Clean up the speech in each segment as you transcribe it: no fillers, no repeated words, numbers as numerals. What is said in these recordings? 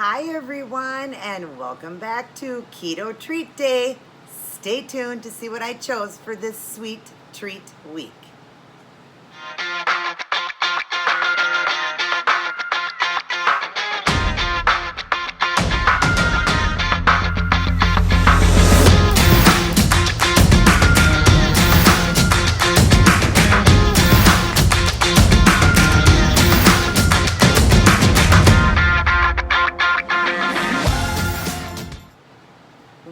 Hi everyone, and welcome back to Keto Treat Day. Stay tuned to see what I chose for this sweet treat week.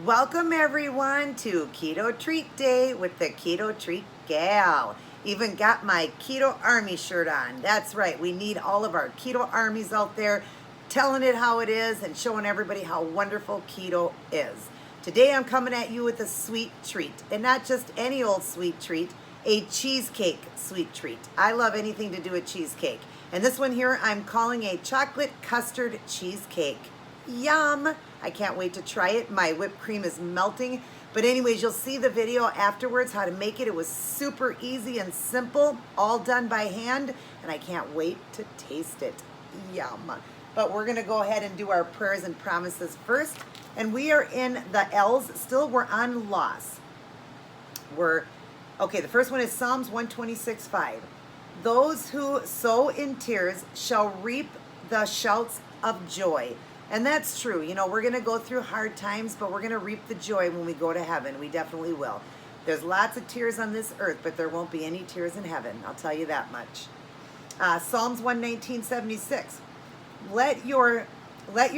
Welcome everyone to Keto Treat Day with the Keto Treat Gal. Even got my Keto Army shirt on. That's right, we need all of our Keto Armies out there telling it how it is and showing everybody how wonderful keto is. Today I'm coming at you with a sweet treat, and not just any old sweet treat, a cheesecake sweet treat. I love anything to do with cheesecake. And this one here I'm calling a chocolate custard cheesecake. Yum! I can't wait to try it. My whipped cream is melting. But anyways, you'll see the video afterwards how to make it. It was super easy and simple, all done by hand, and I can't wait to taste it. Yum. But we're gonna go ahead and do our prayers and promises first. And we are in the L's. Still, we're on loss. Okay, the first one is Psalms 126:5. Those who sow in tears shall reap the shouts of joy. And that's true. You know, we're going to go through hard times, but we're going to reap the joy when we go to heaven. We definitely will. There's lots of tears on this earth, but there won't be any tears in heaven. I'll tell you that much. Psalms 119:76. Let your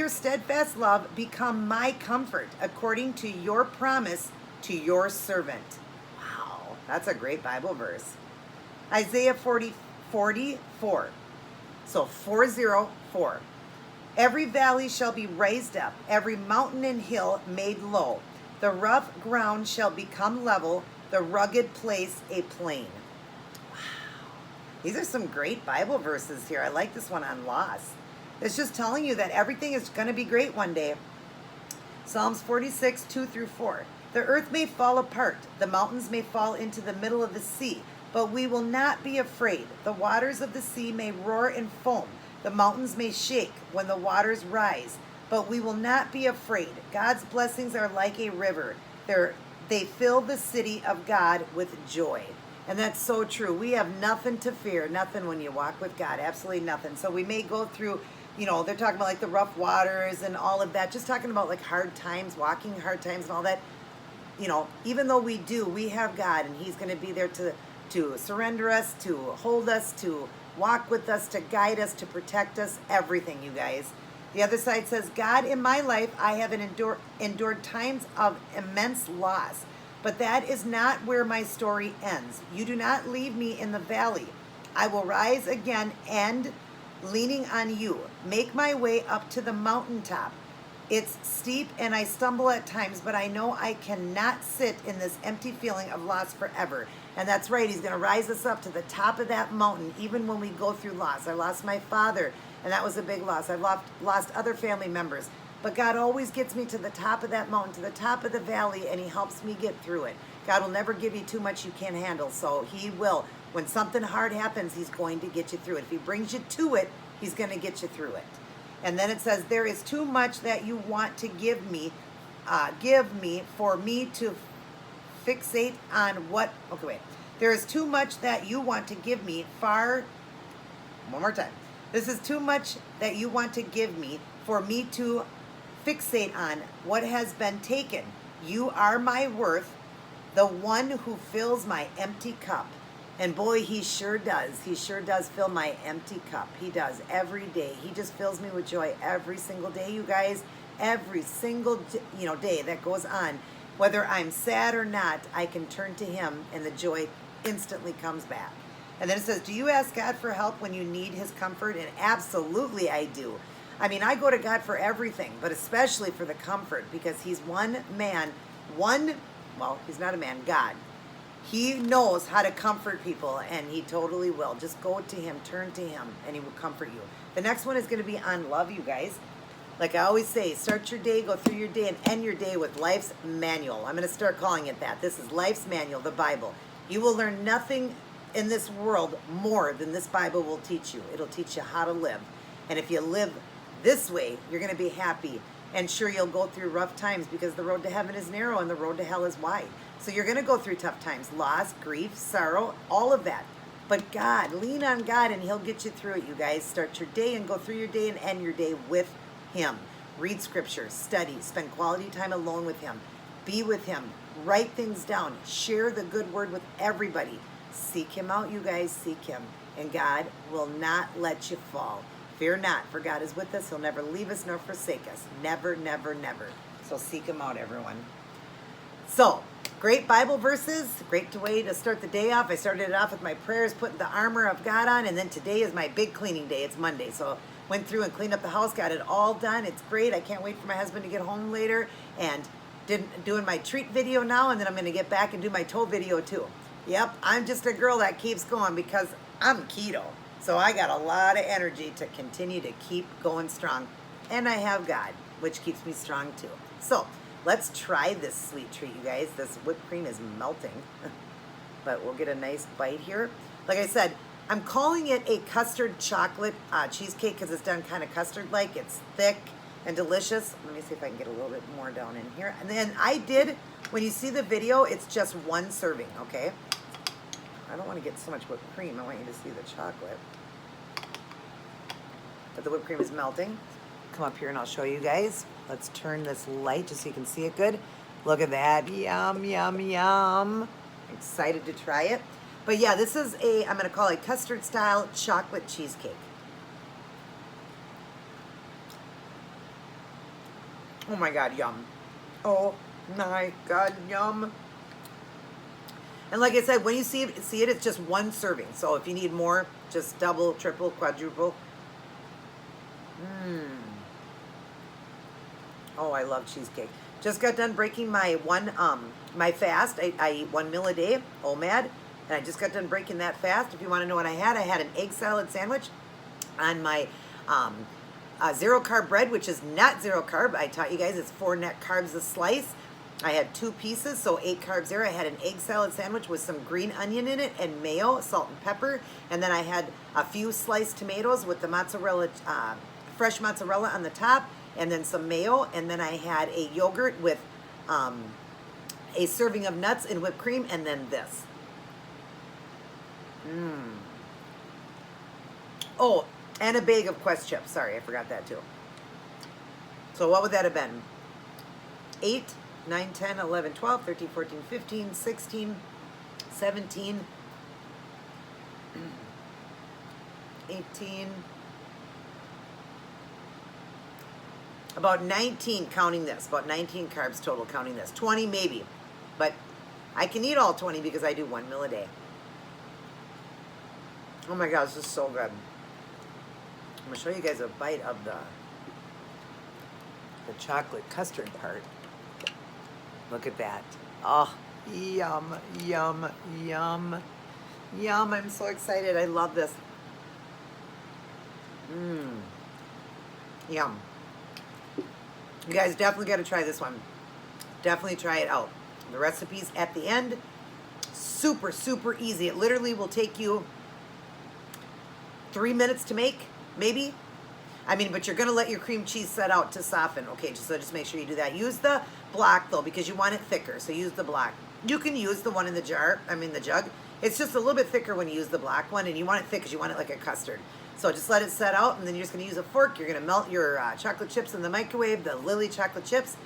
steadfast love become my comfort, according to your promise to your servant. Wow, that's a great Bible verse. Isaiah 40:44. So 404. Every valley shall be raised up, every mountain and hill made low. The rough ground shall become level, the rugged place a plain. Wow. These are some great Bible verses here. I like this one on loss. It's just telling you that everything is going to be great one day. Psalms 46:2-4. The earth may fall apart, the mountains may fall into the middle of the sea, but we will not be afraid. The waters of the sea may roar and foam. The mountains may shake when the waters rise, but we will not be afraid. God's blessings are like a river. They fill the city of God with joy. And that's so true. We have nothing to fear, nothing when you walk with God, absolutely nothing. So we may go through, you know, they're talking about like the rough waters and all of that, just talking about like hard times, walking hard times and all that. You know, even though we do, we have God, and He's going to be there to surrender us, to hold us, to walk with us, to guide us, to protect us, everything, you guys. The other side says, God, in my life, I have endured times of immense loss, but that is not where my story ends. You do not leave me in the valley. I will rise again and, leaning on you, make my way up to the mountaintop. It's steep and I stumble at times, but I know I cannot sit in this empty feeling of loss forever. And that's right, He's going to rise us up to the top of that mountain, even when we go through loss. I lost my father, and that was a big loss. I've lost other family members. But God always gets me to the top of that mountain, to the top of the valley, and He helps me get through it. God will never give you too much you can't handle, so He will. When something hard happens, He's going to get you through it. If He brings you to it, He's going to get you through it. And then it says, there is too much that you want to give me for me to fixate on what, okay, wait. There is too much that you want to give me one more time. This is too much that you want to give me for me to fixate on what has been taken. You are my worth, the one who fills my empty cup. And boy, He sure does. He sure does fill my empty cup. He does every day. He just fills me with joy every single day, you guys. Every single day that goes on. Whether I'm sad or not, I can turn to Him and the joy instantly comes back. And then it says, do you ask God for help when you need His comfort? And absolutely I do. I mean, I go to God for everything, but especially for the comfort, because He's one man, He's not a man, God. He knows how to comfort people, and He totally will. Just go to Him, turn to Him, and He will comfort you. The next one is going to be on love, you guys. Like I always say, start your day, go through your day, and end your day with Life's Manual. I'm going to start calling it that. This is Life's Manual, the Bible. You will learn nothing in this world more than this Bible will teach you. It'll teach you how to live. And if you live This way, you're going to be happy. And sure, you'll go through rough times because the road to heaven is narrow and the road to hell is wide. So you're going to go through tough times, loss, grief, sorrow, all of that. But God, lean on God and he'll get you through it, you guys. Start your day and go through your day and end your day with him. Read scripture, study, spend quality time alone with him. Be with him. Write things down. Share the good word with everybody. Seek him out, you guys. Seek him. And God will not let you fall. Fear not, for God is with us. He'll never leave us nor forsake us. Never, never, never. So seek him out, everyone. So, great Bible verses. Great way to start the day off. I started it off with my prayers, putting the armor of God on. And then today is my big cleaning day. It's Monday. So went through and cleaned up the house. Got it all done. It's great. I can't wait for my husband to get home later. And doing my treat video now. And then I'm going to get back and do my toe video too. Yep, I'm just a girl that keeps going because I'm keto. So I got a lot of energy to continue to keep going strong. And I have God, which keeps me strong too. So let's try this sweet treat, you guys. This whipped cream is melting. But we'll get a nice bite here. Like I said, I'm calling it a custard chocolate cheesecake because it's done kind of custard-like. It's thick and delicious. Let me see if I can get a little bit more down in here. And then I did, when you see the video, it's just one serving, okay? I don't want to get so much whipped cream. I want you to see the chocolate. But the whipped cream is melting. Come up here and I'll show you guys. Let's turn this light just so you can see it good. Look at that. Yum, yum, yum. I'm excited to try it. But yeah, this is I'm going to call it custard style chocolate cheesecake. Oh my God, yum. Oh my God, yum. And like I said, when you see it, it's just one serving. So if you need more, just double, triple, quadruple. Oh, I love cheesecake. Just got done breaking my my fast. I eat 1 meal a day, OMAD, and I just got done breaking that fast. If you want to know what I had an egg salad sandwich on my zero carb bread, which is not zero carb. I taught you guys it's 4 net carbs a slice. I had 2 pieces, so 8 carbs there. I had an egg salad sandwich with some green onion in it and mayo, salt and pepper. And then I had a few sliced tomatoes with the mozzarella, fresh mozzarella on the top, and then some mayo. And then I had a yogurt with a serving of nuts and whipped cream, and then this. Oh, and a bag of Quest chips. Sorry, I forgot that too. So what would that have been? 8, 9, 10, 11, 12, 13, 14, 15, 16, 17, 18, about 19 counting this, about 19 carbs total counting this, 20 maybe, but I can eat all 20 because I do 1 meal a day. Oh my God, this is so good. I'm going to show you guys a bite of the chocolate custard part. Look at that. Oh, yum, yum, yum. Yum, I'm so excited. I love this. Yum. You guys definitely got to try this one. Definitely try it out. The recipe's at the end. Super, super easy. It literally will take you 3 minutes to make, maybe. I mean, but you're going to let your cream cheese set out to soften. Okay, so just make sure you do that. Use the block, though, because you want it thicker. So use the block. You can use the one in the the jug. It's just a little bit thicker when you use the black one, and you want it thick because you want it like a custard. So just let it set out, and then you're just going to use a fork. You're going to melt your chocolate chips in the microwave, the Lilly chocolate chips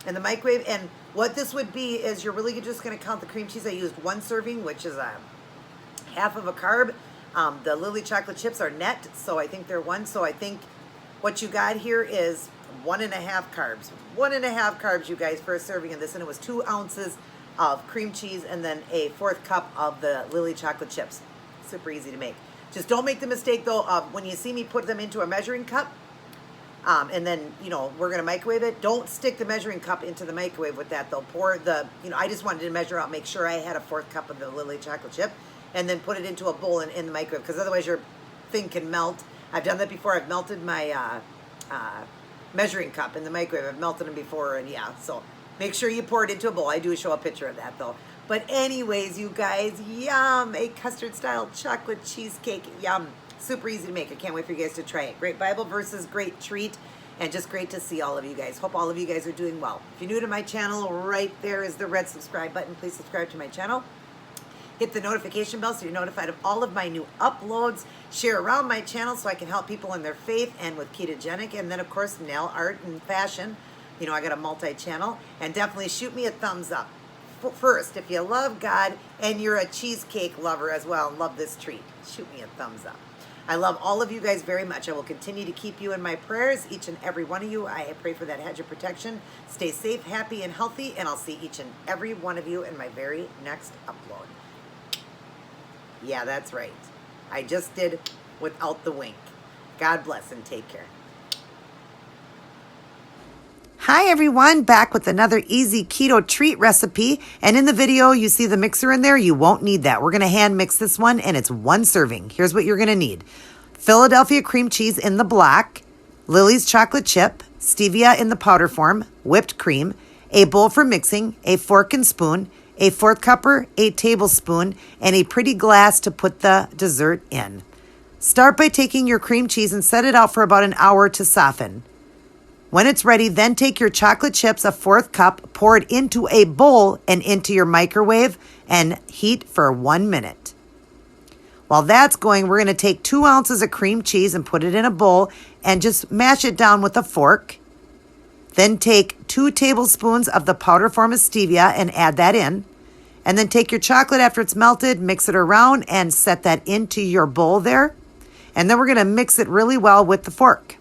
in the microwave. And what this would be is you're really just going to count the cream cheese. I used 1 serving, which is a half of a carb. The Lilly chocolate chips are net, so I think they're 1. So I think what you got here is 1.5 carbs. 1.5 carbs, you guys, for a serving of this. And it was 2 ounces of cream cheese and then a 4th cup of the Lilly chocolate chips. Super easy to make. Just don't make the mistake, though, of when you see me put them into a measuring cup, and then, you know, we're going to microwave it. Don't stick the measuring cup into the microwave with that, though. Pour the, you know, I just wanted to measure out, make sure I had a 4th cup of the Lilly chocolate chip, and then put it into a bowl in the microwave, because otherwise your thing can melt. I've done that before. I've melted my measuring cup in the microwave. I've melted them before, and yeah, so make sure you pour it into a bowl. I do show a picture of that, though. But anyways, you guys, yum, a custard-style chocolate cheesecake, yum. Super easy to make. I can't wait for you guys to try it. Great Bible verses, great treat, and just great to see all of you guys. Hope all of you guys are doing well. If you're new to my channel, right there is the red subscribe button. Please subscribe to my channel. Hit the notification bell so you're notified of all of my new uploads. Share around my channel so I can help people in their faith and with ketogenic. And then, of course, nail art and fashion. You know, I got a multi-channel. And definitely shoot me a thumbs up. First, if you love God and you're a cheesecake lover as well and love this treat, shoot me a thumbs up. I love all of you guys very much. I will continue to keep you in my prayers, each and every one of you. I pray for that hedge of protection. Stay safe, happy, and healthy. And I'll see each and every one of you in my very next upload. Yeah, that's right. I just did without the wink. God bless and take care. Hi everyone, back with another easy keto treat recipe. And in the video, you see the mixer in there. You won't need that. We're going to hand mix this one and it's one serving. Here's what you're going to need. Philadelphia cream cheese in the block, Lily's chocolate chip, stevia in the powder form, whipped cream, a bowl for mixing, a fork and spoon, a fourth cupper, a tablespoon, and a pretty glass to put the dessert in. Start by taking your cream cheese and set it out for about an hour to soften. When it's ready, then take your chocolate chips, a fourth cup, pour it into a bowl and into your microwave and heat for 1 minute. While that's going, we're going to take 2 ounces of cream cheese and put it in a bowl and just mash it down with a fork. Then take 2 tablespoons of the powder form of stevia and add that in. And then take your chocolate after it's melted, mix it around and set that into your bowl there. And then we're going to mix it really well with the fork.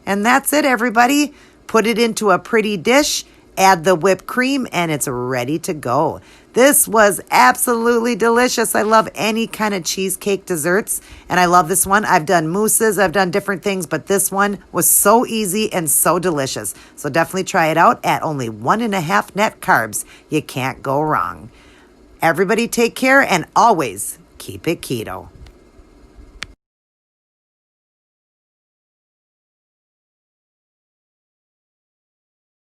And that's it, everybody. Put it into a pretty dish, add the whipped cream, and it's ready to go. This was absolutely delicious. I love any kind of cheesecake desserts, and I love this one. I've done mousses, I've done different things, but this one was so easy and so delicious. So definitely try it out at only 1.5 net carbs. You can't go wrong. Everybody take care and always keep it keto.